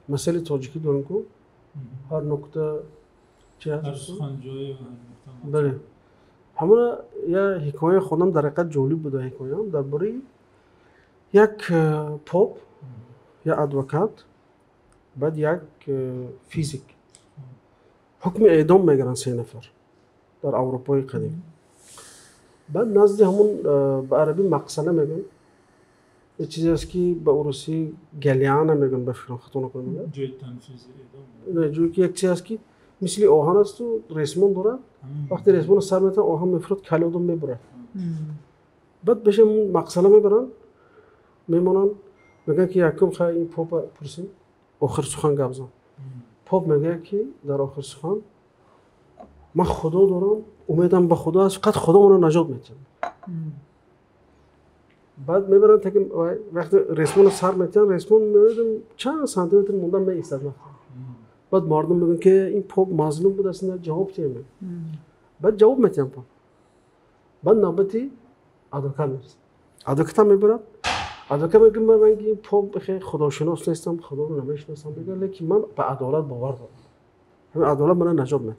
مسئله تاجیکی دارن که هر نکته چی هست؟ هر سخن جایی و هر نکته بله. همون یه حکایه خودم در حقیقت جالب بوده حکایه درباره یک پاپ یا ادوکات بعد یک فیزیک حکم اعدام میگیرن 3 نفر در اروپای قدیم. بعد نزد همون به عربی مقصله میگن، یه چیزی است که به روسی گلیانه میگن، به فکر خطا نکنم میگن جای تنفیذ اعدام. نه، جوی که یک چیز است که مثل آهن است و ریسمان داره، وقتی ریسمان سر میتن آهن میفرد کله آدم میبره. بعد بشه مقصله میبرن میمونن میگن که یکم خیلی این پاپ پرسیم آخر سخن گپ زن. پاپ میگه که در آخر سخن من خدا دارم، امیدم به خدا است، فقط خدا منو نجات میده. بعد میبرن تا که وقتی ریسمان سر میتن ریسمان میبرن چند سانتی متر موندن می ایستاد. بعد مردم میگن که این پاپ مظلوم بود اصلا جواب چیه میگه. بعد جواب میتن پاپ. بعد نوبتی ادوکات میرسه. ادوکات میبرن ادوکات میگه من این پاپ بخیر خداشناس نیستم، خدا رو نمیشناسم، میگه لیکن من به عدالت باور دارم، همین عدالت منو نجات میده.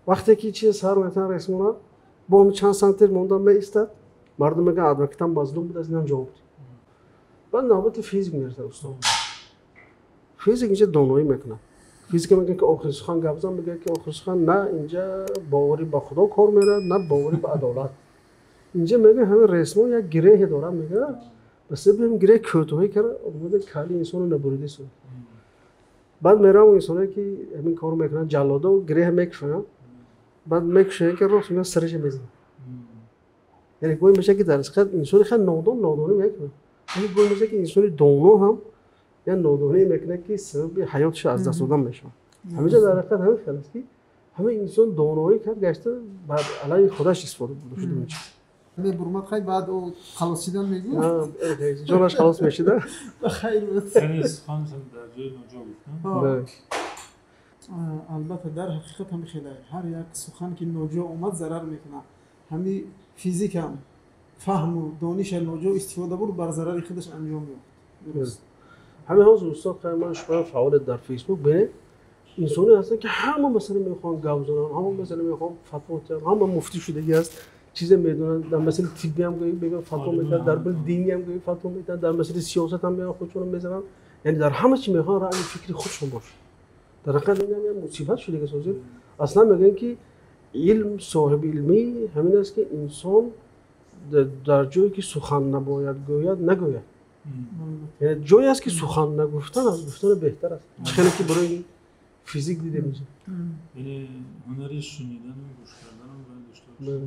وقتی که چیز سر میتن ریسمان با اون چند سانتی موندن می ایستاد، مردم میگن ادوکات مظلوم بود از اینم جواب داد. بعد نوبت فیزیک میرسه استاد. فیزیک اینجا دانایی میکنه. فیزیک میگه که آخر سخن گپ زن، میگه که آخر سخن نه اینجا باوری به خدا کار میره نه باوری به عدالت. اینجا میگه همین ریسمان یک گره داره، میگه بس ببین گره کوتاهی کرده اومده کلی انسانو نبریده شد. بعد میرم انسانی که همین کارو میکنن جلادا و گره میکشن، بعد میکشن که راست میگن سرش میزنه. یعنی گویا میشه که در حقیقت انسان خیلی نادانی میکنه. یعنی گویا میشه که انسان دانا هم یا نادانی میکنه که سبب حیاتش از دست دادن میشه. همینجا در حقیقت همین خیلی است که همه انسان دانایی کرد گشته بعد علیه خودش استفاده شده میشه. می برمت خیلی بعد او خلاصیدن میگه جانش خلاص میشه. خیر بود. سر سخن در جای ناجا گفتن. البته در حقیقت هم خیلی هر یک سخن که ناجا اومد ضرر میکنه. همین فیزیک هم فهم و دانش ناجا استفاده بود بر ضرر خودش انجام میده. درست. همین حوض استاد خیلی من شما فعال در فیسبوک ببینید انسانی هستن که همه مثلا میخوان گپ زنن، همه مثلا میخوان فتوا بدن، همه مفتی شدگی است، چیز میدونن، در مسئله طبی هم گویی بگن فتوا میدن، در مسئله دینی هم گویی فتوا میدن، در مسئله سیاست هم میان خودشون میزنن، یعنی در همه چی میخوان رأی فکری خودشون باشه. در حقیقت این هم مصیبت شده که سازی اصلا میگن که علم صاحب علمی همین است که انسان در جایی که سخن نباید گوید نگوید. یعنی جایی است که سخن نگفتن از گفتن بهتر است. خیلی که برای فیزیک دیده میشه. یعنی هنر شنیدن و گوش کردن هم باید داشته باشه.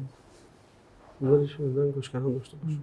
هنر شنیدن گوش کردن داشته باشه.